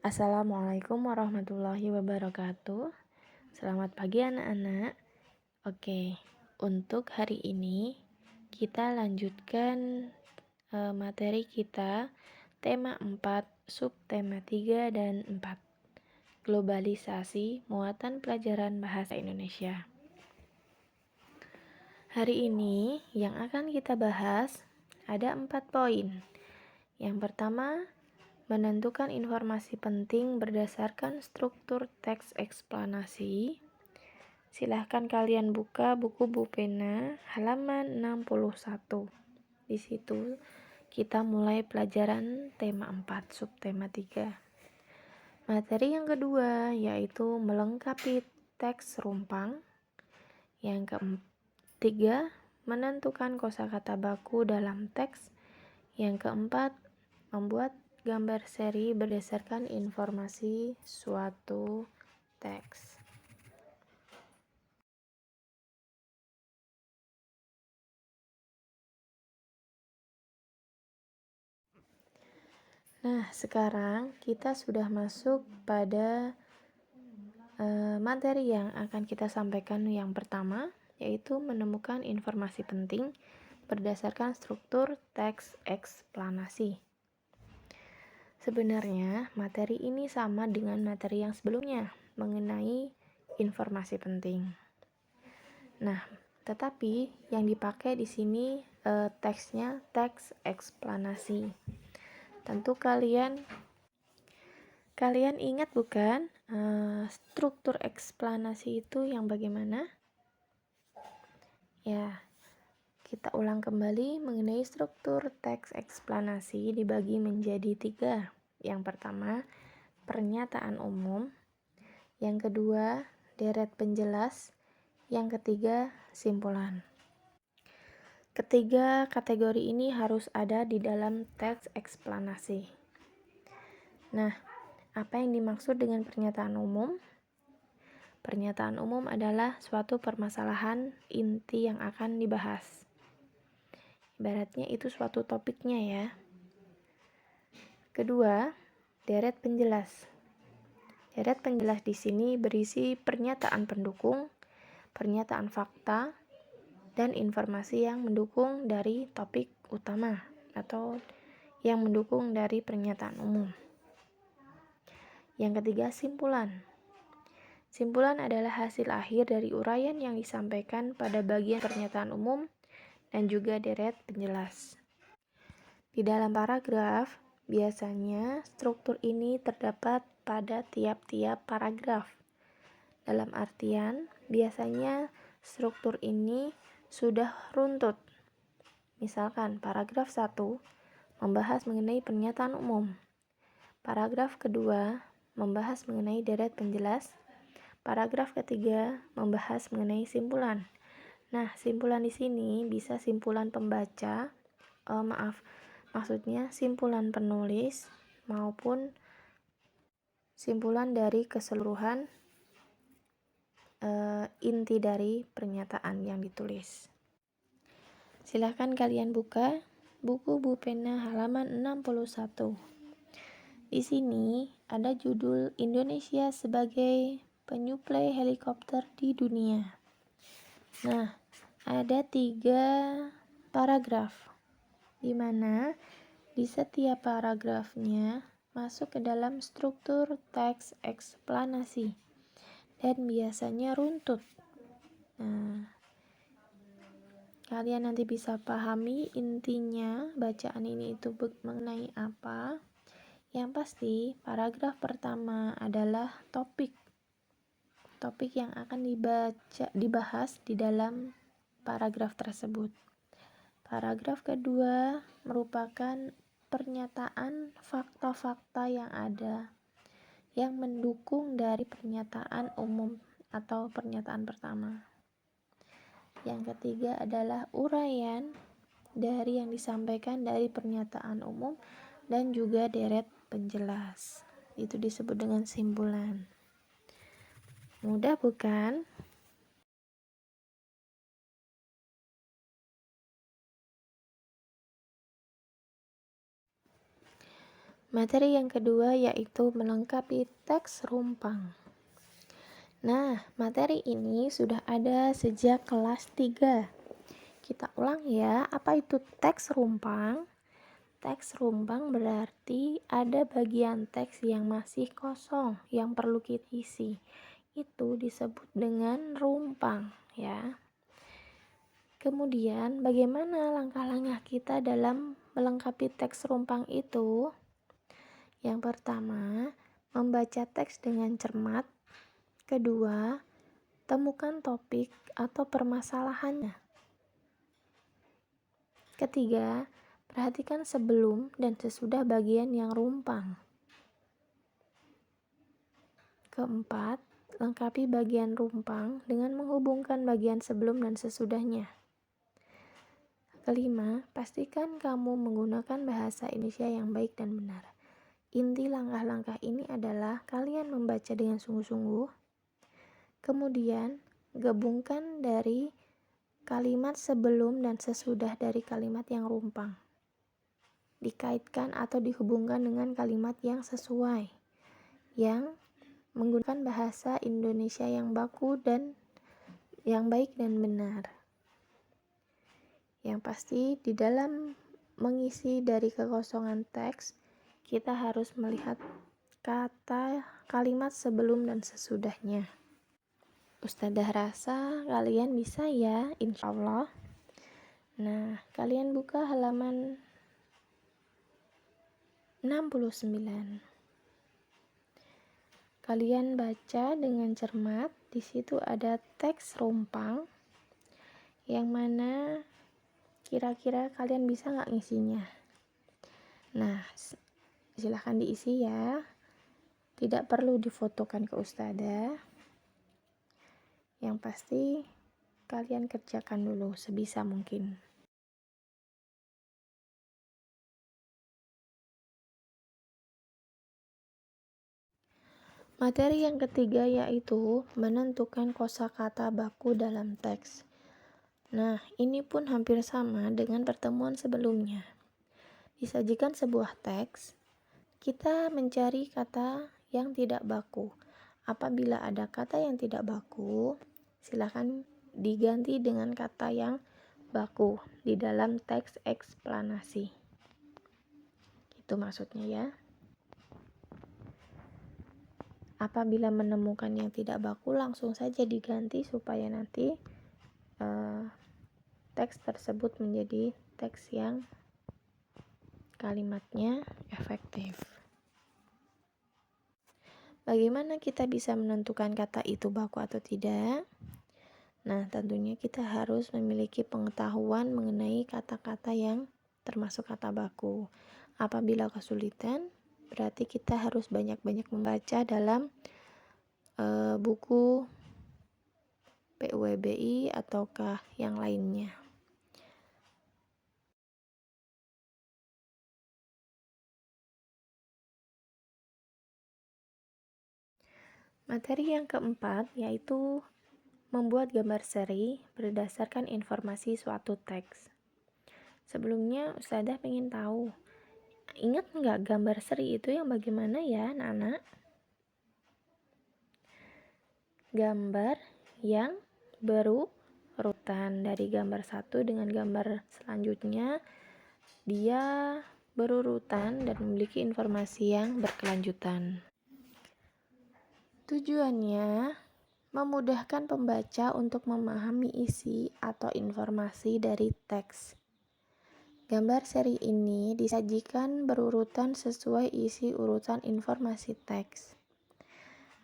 Assalamualaikum warahmatullahi wabarakatuh. Selamat pagi anak-anak. Oke, untuk hari ini kita lanjutkan materi kita tema 4, subtema 3 dan 4. Globalisasi, muatan pelajaran bahasa Indonesia. Hari ini yang akan kita bahas ada 4 poin. Yang pertama, menentukan informasi penting berdasarkan struktur teks eksplanasi. Silahkan kalian buka buku Bupena halaman 61. Di situ kita mulai pelajaran tema 4, subtema 3. Materi yang kedua yaitu melengkapi teks rumpang. Yang ketiga, menentukan kosakata baku dalam teks. Yang keempat, membuat gambar seri berdasarkan informasi suatu teks. Nah, sekarang kita sudah masuk pada materi yang akan kita sampaikan yang pertama, yaitu menemukan informasi penting berdasarkan struktur teks eksplanasi. Sebenarnya, materi ini sama dengan materi yang sebelumnya mengenai informasi penting. Nah, tetapi yang dipakai di sini teksnya teks eksplanasi. Tentu kalian ingat bukan struktur eksplanasi itu yang bagaimana? Ya, kita ulang kembali mengenai struktur teks eksplanasi dibagi menjadi 3. Yang pertama, pernyataan umum. Yang kedua, deret penjelas. Yang ketiga, simpulan. Ketiga kategori ini harus ada di dalam teks eksplanasi. Nah, apa yang dimaksud dengan pernyataan umum? Pernyataan umum adalah suatu permasalahan inti yang akan dibahas. Ibaratnya itu suatu topiknya ya. Kedua, deret penjelas. Deret penjelas di sini berisi pernyataan pendukung, pernyataan fakta, dan informasi yang mendukung dari topik utama atau yang mendukung dari pernyataan umum. Yang ketiga, simpulan. Simpulan adalah hasil akhir dari uraian yang disampaikan pada bagian pernyataan umum dan juga deret penjelas. Di dalam paragraf, biasanya struktur ini terdapat pada tiap-tiap paragraf. Dalam artian, biasanya struktur ini sudah runtut. Misalkan paragraf 1 membahas mengenai pernyataan umum. Paragraf kedua membahas mengenai deret penjelas. Paragraf ketiga membahas mengenai simpulan. Nah, simpulan di sini bisa simpulan pembaca, maksudnya simpulan penulis maupun simpulan dari keseluruhan inti dari pernyataan yang ditulis. Silahkan kalian buka buku Bupena halaman 61. Di sini ada judul Indonesia sebagai penyuplai helikopter di dunia. Nah, ada 3 paragraf, di mana di setiap paragrafnya masuk ke dalam struktur teks eksplanasi dan biasanya runtut. Nah, kalian nanti bisa pahami intinya bacaan ini itu mengenai apa. Yang pasti, paragraf pertama adalah topik yang akan dibahas di dalam paragraf tersebut. Paragraf kedua merupakan pernyataan fakta-fakta yang ada yang mendukung dari pernyataan umum atau pernyataan pertama. Yang ketiga adalah uraian dari yang disampaikan dari pernyataan umum dan juga deret penjelas. Itu disebut dengan simpulan. Mudah bukan? Materi yang kedua yaitu melengkapi teks rumpang. Nah, materi ini sudah ada sejak kelas 3. Kita ulang ya, apa itu teks rumpang? Teks rumpang berarti ada bagian teks yang masih kosong, yang perlu kita isi. Itu disebut dengan rumpang ya. Kemudian, bagaimana langkah-langkah kita dalam melengkapi teks rumpang itu? Yang pertama, membaca teks dengan cermat. Kedua, temukan topik atau permasalahannya. Ketiga, perhatikan sebelum dan sesudah bagian yang rumpang. Keempat, lengkapi bagian rumpang dengan menghubungkan bagian sebelum dan sesudahnya. Kelima, pastikan kamu menggunakan bahasa Indonesia yang baik dan benar. Inti langkah-langkah ini adalah kalian membaca dengan sungguh-sungguh, kemudian gabungkan dari kalimat sebelum dan sesudah dari kalimat yang rumpang. Dikaitkan atau dihubungkan dengan kalimat yang sesuai, yang menggunakan bahasa Indonesia yang baku dan yang baik dan benar. Yang pasti di dalam mengisi dari kekosongan teks, kita harus melihat kata kalimat sebelum dan sesudahnya. Ustadzah rasa kalian bisa ya, insya Allah. Nah, kalian buka halaman 69. Kalian baca dengan cermat. Di situ ada teks rumpang, yang mana kira-kira kalian bisa nggak ngisinya. Nah, silahkan diisi ya. Tidak perlu difotokan ke ustadzah. Yang pasti kalian kerjakan dulu sebisa mungkin. Materi yang ketiga yaitu menentukan kosakata baku dalam teks. Nah, ini pun hampir sama dengan pertemuan sebelumnya. Disajikan sebuah teks, kita mencari kata yang tidak baku. Apabila ada kata yang tidak baku, silakan diganti dengan kata yang baku di dalam teks eksplanasi. Itu maksudnya ya. Apabila menemukan yang tidak baku, langsung saja diganti supaya nanti teks tersebut menjadi teks yang kalimatnya efektif. Bagaimana kita bisa menentukan kata itu baku atau tidak? Nah, tentunya kita harus memiliki pengetahuan mengenai kata-kata yang termasuk kata baku. Apabila kesulitan, berarti kita harus banyak-banyak membaca dalam buku PUBI ataukah yang lainnya. Materi yang keempat yaitu membuat gambar seri berdasarkan informasi suatu teks. Sebelumnya Ustadzah pengen tahu, ingat nggak gambar seri itu yang bagaimana ya anak-anak? Gambar yang berurutan dari gambar satu dengan gambar selanjutnya, dia berurutan dan memiliki informasi yang berkelanjutan. Tujuannya memudahkan pembaca untuk memahami isi atau informasi dari teks. Gambar seri ini disajikan berurutan sesuai isi urutan informasi teks.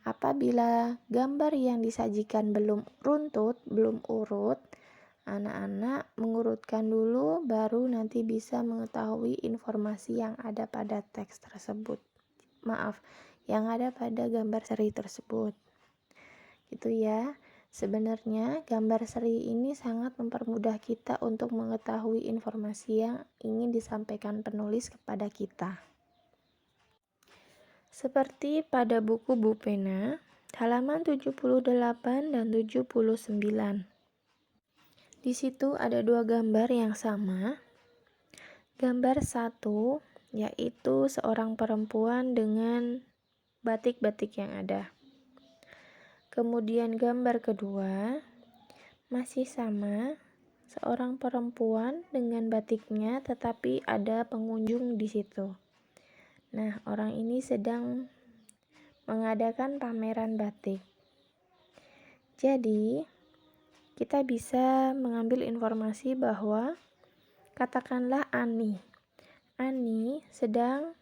Apabila gambar yang disajikan belum runtut, belum urut, anak-anak mengurutkan dulu baru nanti bisa mengetahui informasi yang ada pada teks tersebut. Yang ada pada gambar seri tersebut. Gitu ya. Sebenarnya gambar seri ini sangat mempermudah kita untuk mengetahui informasi yang ingin disampaikan penulis kepada kita. Seperti pada buku Bu Pena, halaman 78 dan 79. Di situ ada dua gambar yang sama. Gambar 1 yaitu seorang perempuan dengan batik-batik yang ada. Kemudian gambar kedua masih sama, seorang perempuan dengan batiknya tetapi ada pengunjung di situ. Nah, orang ini sedang mengadakan pameran batik. Jadi, kita bisa mengambil informasi bahwa katakanlah Ani sedang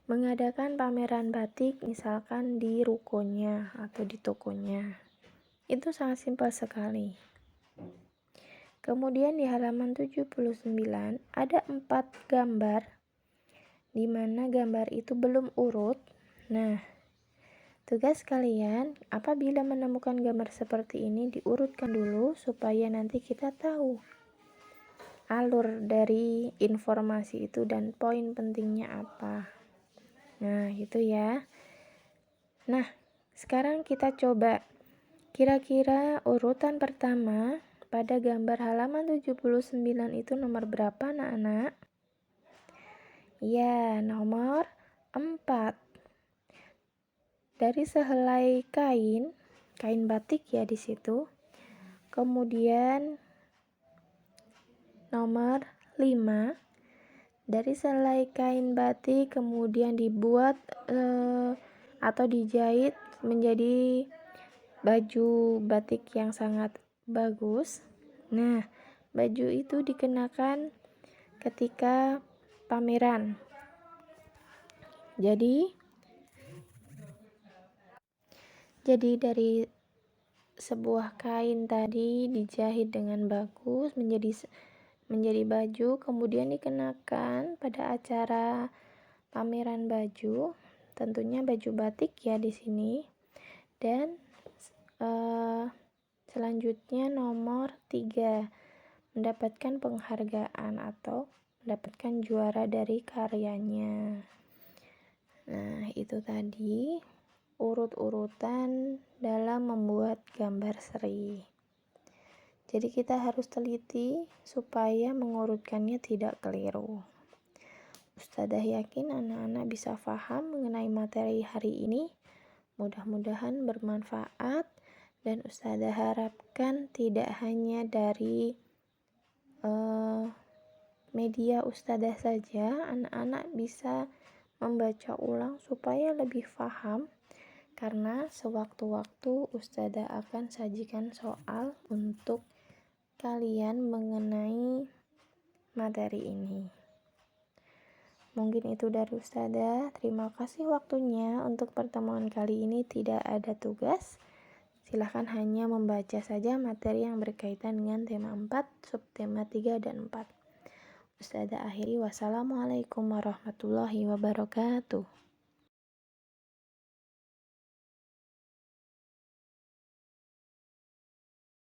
mengadakan pameran batik misalkan di rukonya atau di tokonya. Itu sangat simpel sekali. Kemudian di halaman 79 ada 4 gambar di mana gambar itu belum urut. Nah, tugas kalian apabila menemukan gambar seperti ini diurutkan dulu supaya nanti kita tahu alur dari informasi itu dan poin pentingnya apa. Nah, itu ya. Nah, sekarang kita coba. Kira-kira urutan pertama pada gambar halaman 79 itu nomor berapa, anak-anak? Ya, nomor 4. Dari sehelai kain batik ya di situ. Kemudian nomor 5. Dari sehelai kain batik kemudian dibuat atau dijahit menjadi baju batik yang sangat bagus. Nah, baju itu dikenakan ketika pameran. Jadi dari sebuah kain tadi dijahit dengan bagus menjadi baju, kemudian dikenakan pada acara pameran baju, tentunya baju batik ya di sini. Dan selanjutnya nomor 3, mendapatkan penghargaan atau mendapatkan juara dari karyanya. Nah, itu tadi urut-urutan dalam membuat gambar seri. Jadi kita harus teliti supaya mengurutkannya tidak keliru. Ustadzah yakin anak-anak bisa paham mengenai materi hari ini. Mudah-mudahan bermanfaat dan Ustadzah harapkan tidak hanya dari media Ustadzah saja, anak-anak bisa membaca ulang supaya lebih paham, karena sewaktu-waktu Ustadzah akan sajikan soal untuk kalian mengenai materi ini. Mungkin itu dari Ustadzah. Terima kasih waktunya. Untuk pertemuan kali ini tidak ada tugas. Silahkan hanya membaca saja materi yang berkaitan dengan tema 4, subtema 3 dan 4. Ustadzah akhiri, wassalamualaikum warahmatullahi wabarakatuh.